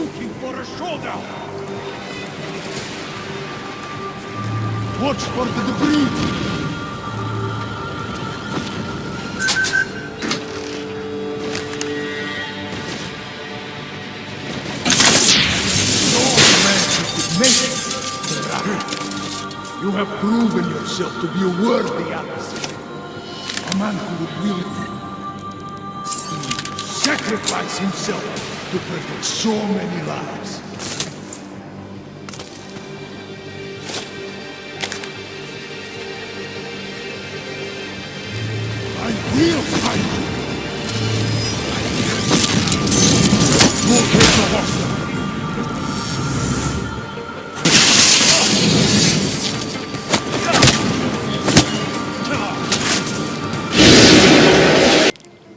looking for a showdown. Watch for the debris. You have proven yourself to be a worthy adversary. A man who would willingly sacrifice himself to protect so many lives. I will fight you! Locate the hostile!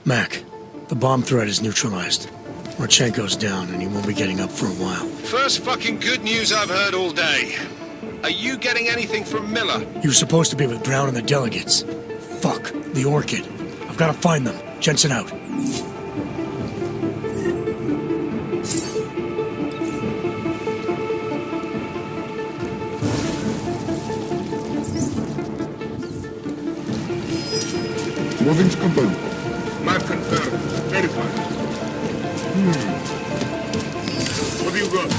Mac, the bomb threat is neutralized. Rodchenko's down, and he won't be getting up for a while. First fucking good news I've heard all day. Are you getting anything from Miller? He was supposed to be with Brown and the delegates. Fuck, the Orchid. I've got to find them. Jensen out. Moving to compound. Map confirmed. Verified. What do you got?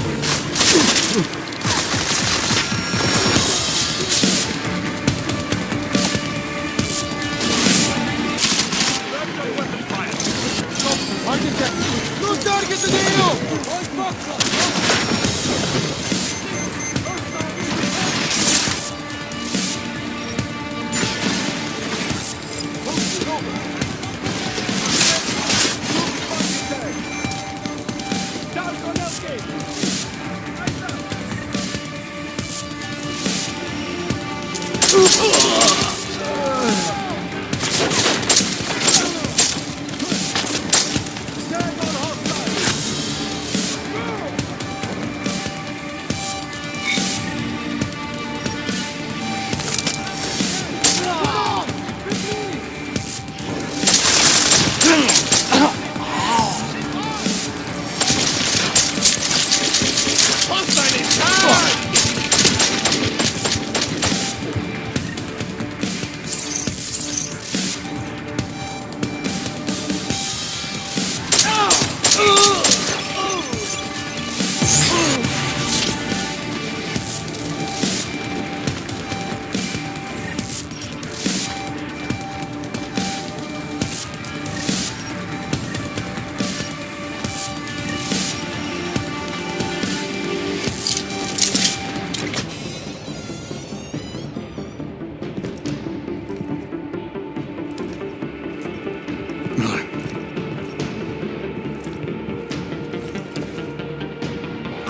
No target to the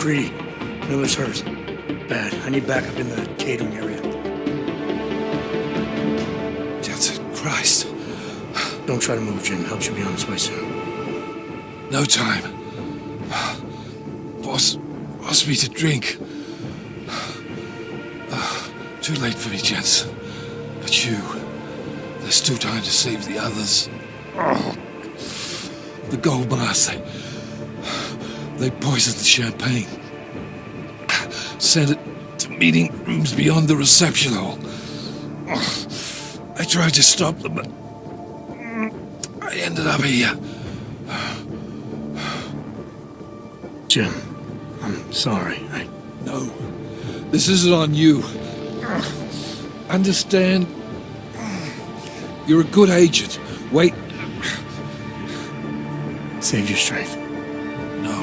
Greedy. Miller's hurt. Bad. I need backup in the catering area. Jensen, Christ. Don't try to move, Jim. Help should be on its way soon. No time. Boss asked me to drink. Too late for me, Jensen. But you, there's still time to save the others. The gold bars, they poisoned the champagne. Sent it to meeting rooms beyond the reception hall. I tried to stop them, but I ended up here. Jim, I'm sorry. No, this isn't on you. Understand? You're a good agent. Wait. Save your strength. No.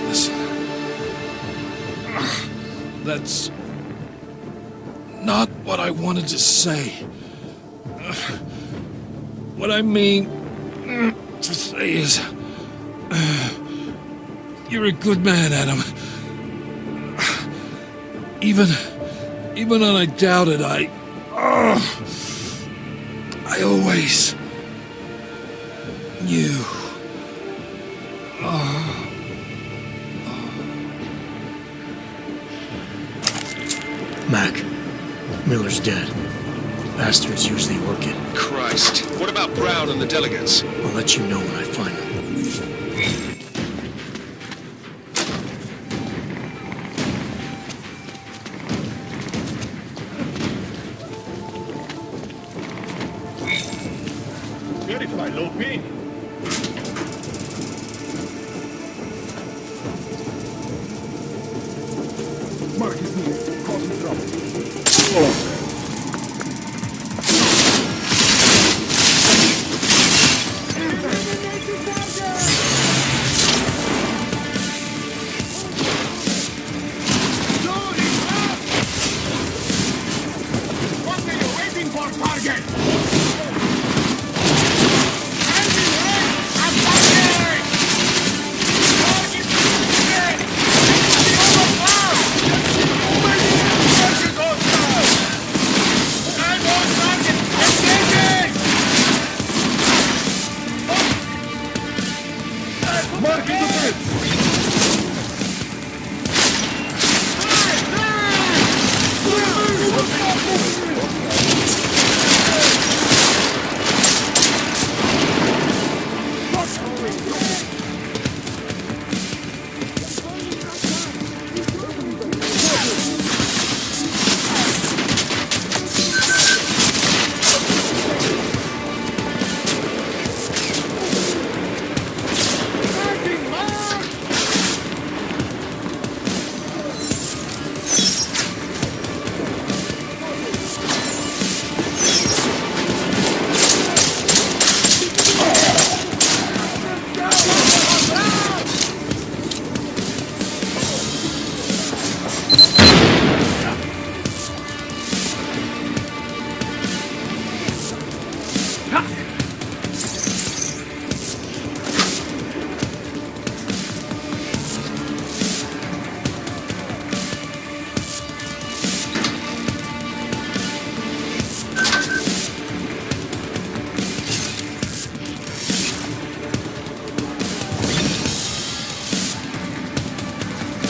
Listen. That's not what I wanted to say. What I mean to say is, you're a good man, Adam. Even when I doubted, I always knew. Mac, Miller's dead. Bastards use the Orchid. Christ. What about Brown and the delegates? I'll let you know when I find them. Help me. Mark is near, causing trouble. What are you waiting for, target?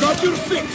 Got your six!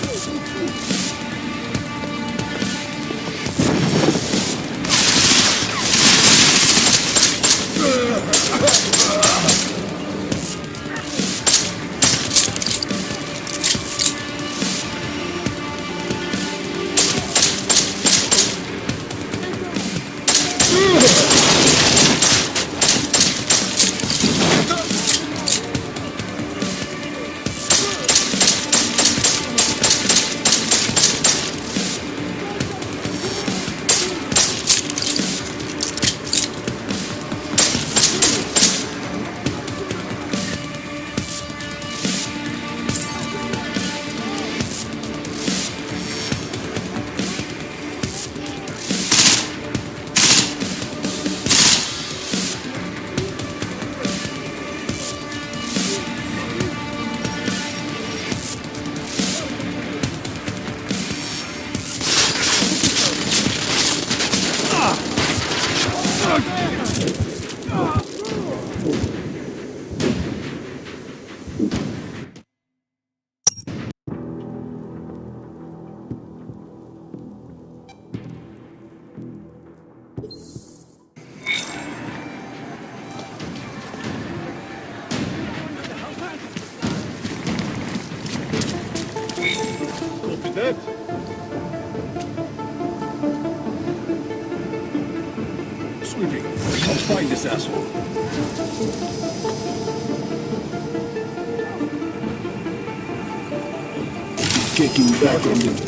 Copy that. Sweeping. I'll find this asshole. Kicking back on the...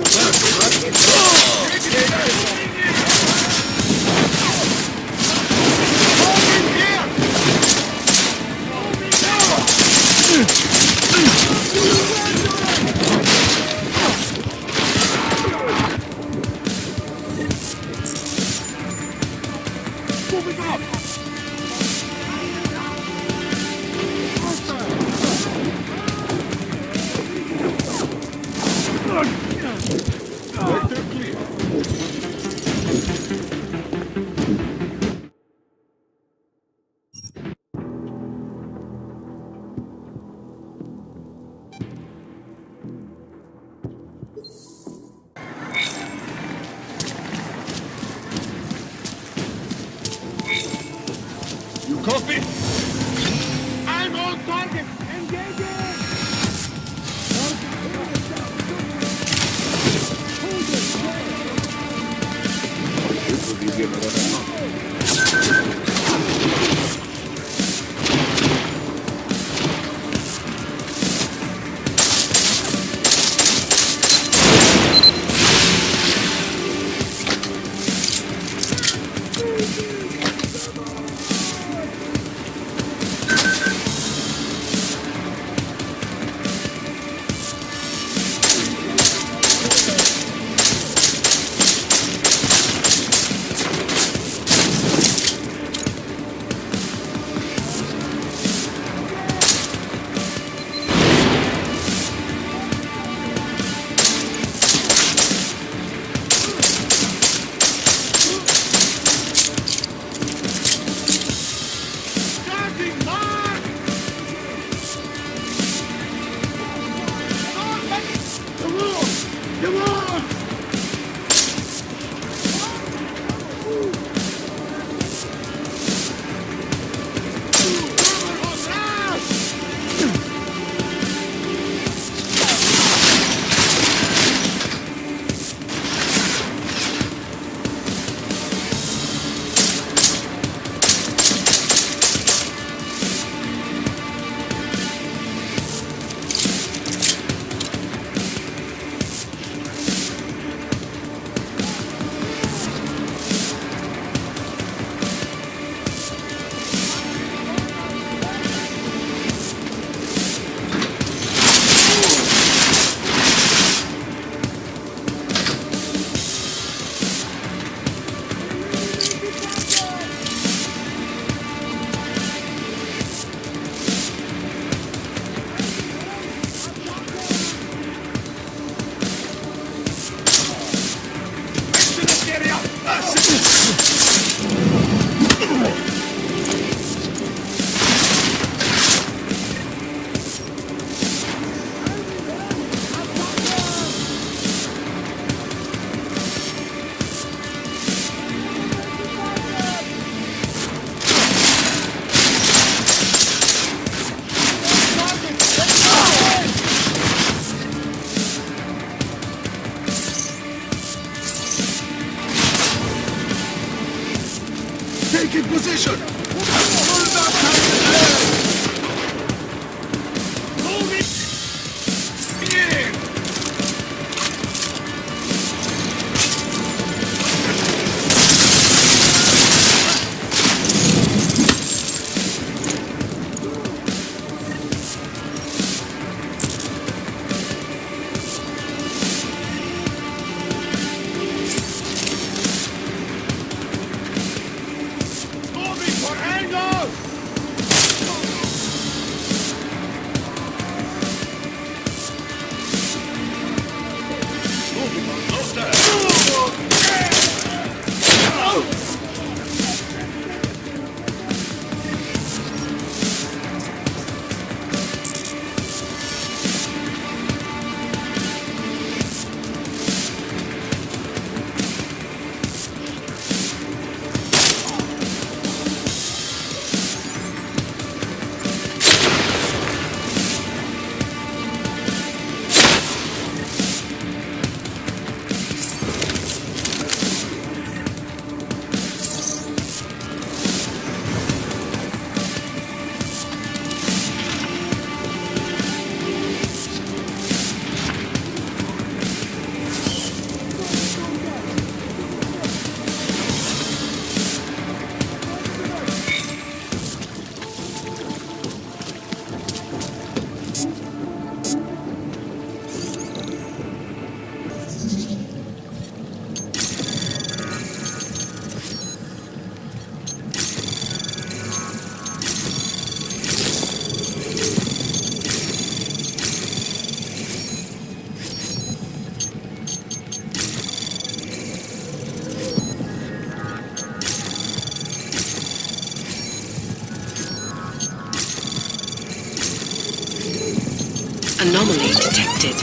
Anomaly detected.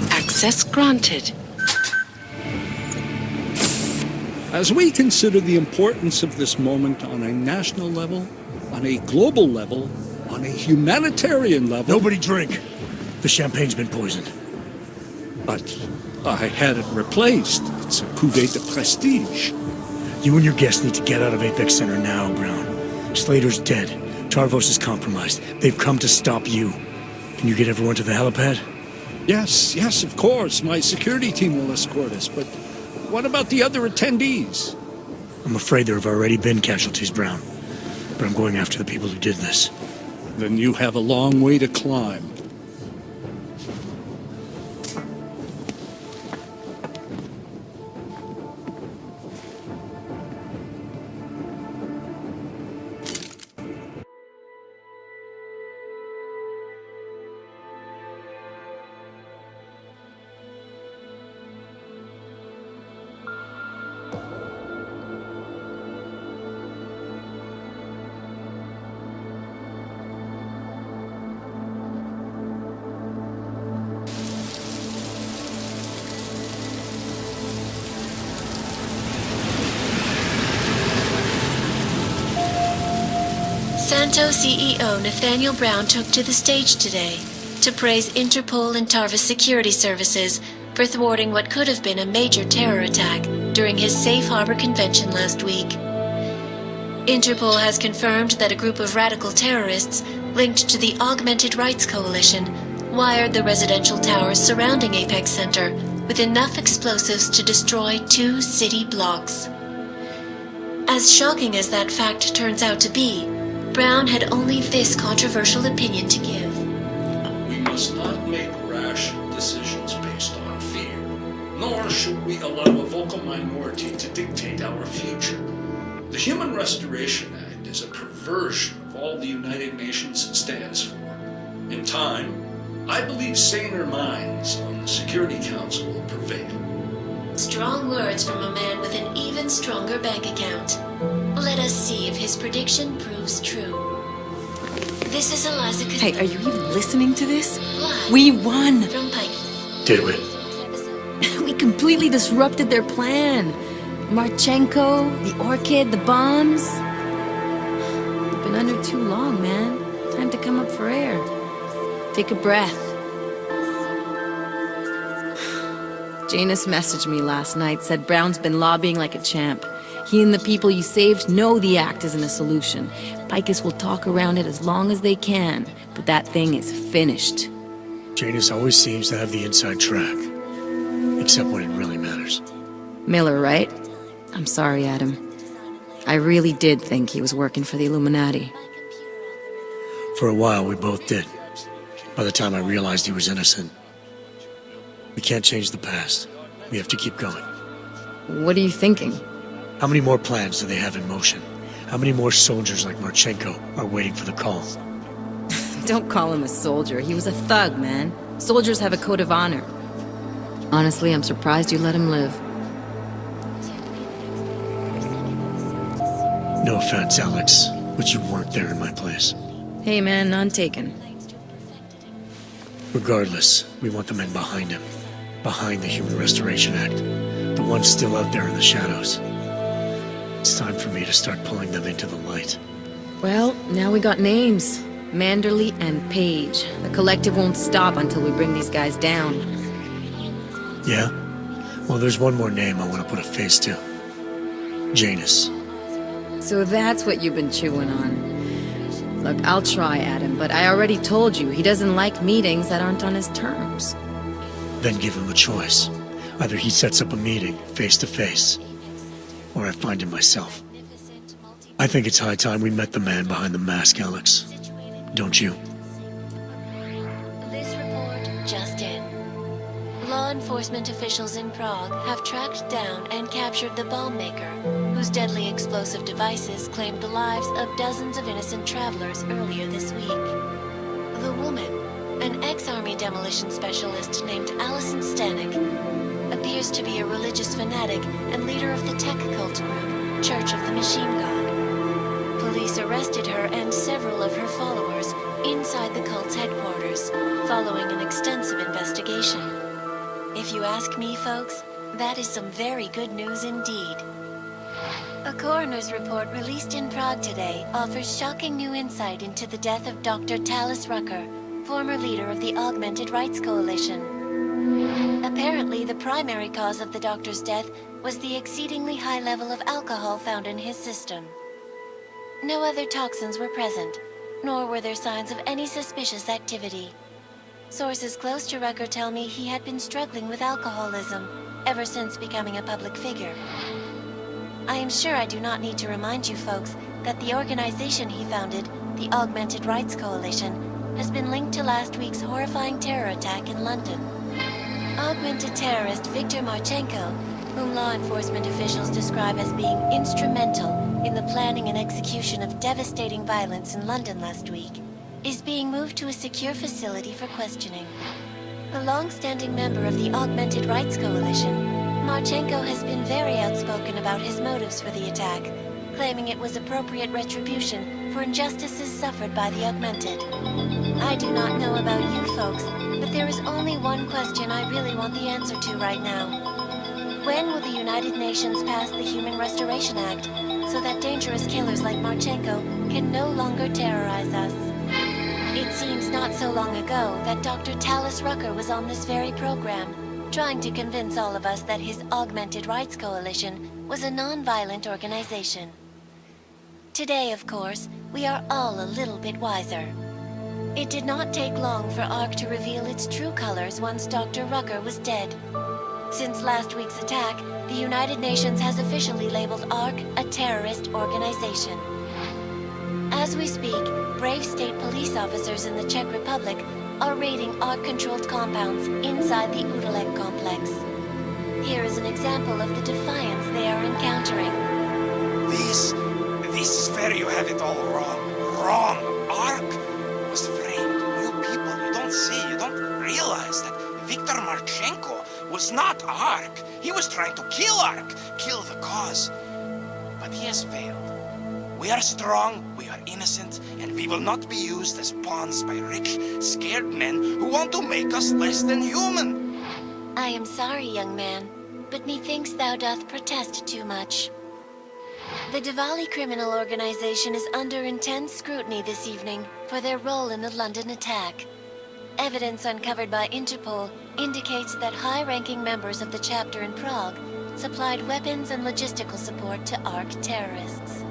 Access granted. As we consider the importance of this moment on a national level, on a global level, on a humanitarian level... Nobody drink. The champagne's been poisoned. But I had it replaced. It's a cuvée de prestige. You and your guests need to get out of Apex Center now, Brown. Slater's dead. Tarvos is compromised. They've come to stop you. Can you get everyone to the helipad? Yes, of course. My security team will escort us, but what about the other attendees? I'm afraid there have already been casualties, Brown. But I'm going after the people who did this. Then you have a long way to climb. Santo CEO Nathaniel Brown took to the stage today to praise Interpol and Tarvis security services for thwarting what could have been a major terror attack during his Safe Harbor convention last week. Interpol has confirmed that a group of radical terrorists linked to the Augmented Rights Coalition wired the residential towers surrounding Apex Center with enough explosives to destroy 2 city blocks. As shocking as that fact turns out to be, Brown had only this controversial opinion to give. We must not make rash decisions based on fear, nor should we allow a vocal minority to dictate our future. The Human Restoration Act is a perversion of all the United Nations stands for. In time, I believe saner minds on the Security Council will prevail. Strong words from a man with an even stronger bank account. Let us see if his prediction proves true. This is Eliza Castillo. Hey, are you even listening to this? Live We won! from Pike. Did we? We completely disrupted their plan. Marchenko, the Orchid, the bombs. You've been under too long, man. Time to come up for air. Take a breath. Janus messaged me last night, said Brown's been lobbying like a champ. He and the people you saved know the act isn't a solution. Picus will talk around it as long as they can, but that thing is finished. Janus always seems to have the inside track. Except when it really matters. Miller, right? I'm sorry, Adam. I really did think he was working for the Illuminati. For a while, we both did. By the time I realized he was innocent. We can't change the past. We have to keep going. What are you thinking? How many more plans do they have in motion? How many more soldiers like Marchenko are waiting for the call? Don't call him a soldier. He was a thug, man. Soldiers have a code of honor. Honestly, I'm surprised you let him live. No offense, Alex, but you weren't there in my place. Hey, man, none taken. Regardless, we want the men behind him. Behind the Human Restoration Act. The ones still out there in the shadows. It's time for me to start pulling them into the light. Well, now we got names. Manderley and Page. The collective won't stop until we bring these guys down. Yeah? Well, there's one more name I want to put a face to. Janus. So that's what you've been chewing on. Look, I'll try, Adam, but I already told you he doesn't like meetings that aren't on his terms. Then give him a choice. Either he sets up a meeting, face to face, or I find him myself. I think it's high time we met the man behind the mask, Alex. Don't you? This report just in. Law enforcement officials in Prague have tracked down and captured the bomb maker, whose deadly explosive devices claimed the lives of dozens of innocent travelers earlier this week. The woman, an ex-army demolition specialist named Allison Stanek, appears to be a religious fanatic and leader of the tech cult group, Church of the Machine God. Police arrested her and several of her followers inside the cult's headquarters, following an extensive investigation. If you ask me, folks, that is some very good news indeed. A coroner's report released in Prague today offers shocking new insight into the death of Dr. Talis Rucker, former leader of the Augmented Rights Coalition. Apparently, the primary cause of the doctor's death was the exceedingly high level of alcohol found in his system. No other toxins were present, nor were there signs of any suspicious activity. Sources close to Rucker tell me he had been struggling with alcoholism ever since becoming a public figure. I am sure I do not need to remind you folks that the organization he founded, the Augmented Rights Coalition, has been linked to last week's horrifying terror attack in London. Augmented terrorist Viktor Marchenko, whom law enforcement officials describe as being instrumental in the planning and execution of devastating violence in London last week, is being moved to a secure facility for questioning. A long-standing member of the Augmented Rights Coalition, Marchenko has been very outspoken about his motives for the attack, claiming it was appropriate retribution for injustices suffered by the Augmented. I do not know about you folks, but there is only one question I really want the answer to right now. When will the United Nations pass the Human Restoration Act so that dangerous killers like Marchenko can no longer terrorize us? It seems not so long ago that Dr. Talis Rucker was on this very program, trying to convince all of us that his Augmented Rights Coalition was a non-violent organization. Today, of course, we are all a little bit wiser. It did not take long for ARC to reveal its true colors once Dr. Rucker was dead. Since last week's attack, the United Nations has officially labeled ARC a terrorist organization. As we speak, brave state police officers in the Czech Republic are raiding ARC-controlled compounds inside the Udalek complex. Here is an example of the defiance they are encountering. This is where you have it all wrong. Wrong. ARC was framed. You people, you don't see, you don't realize that Viktor Marchenko was not ARC. He was trying to kill ARC, kill the cause. But he has failed. We are strong, we are innocent, and we will not be used as pawns by rich, scared men who want to make us less than human. I am sorry, young man, but methinks thou doth protest too much. The Diwali criminal organization is under intense scrutiny this evening for their role in the London attack. Evidence uncovered by Interpol indicates that high-ranking members of the chapter in Prague supplied weapons and logistical support to ARC terrorists.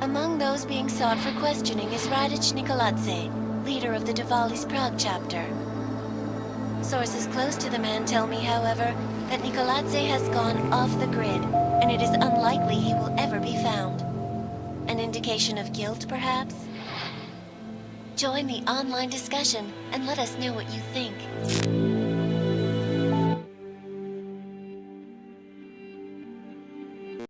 Among those being sought for questioning is Radic Nikoladze, leader of the Diwali's Prague chapter. Sources close to the man tell me, however, that Nikoladze has gone off the grid, and it is unlikely he will ever be found. An indication of guilt, perhaps? Join the online discussion and let us know what you think.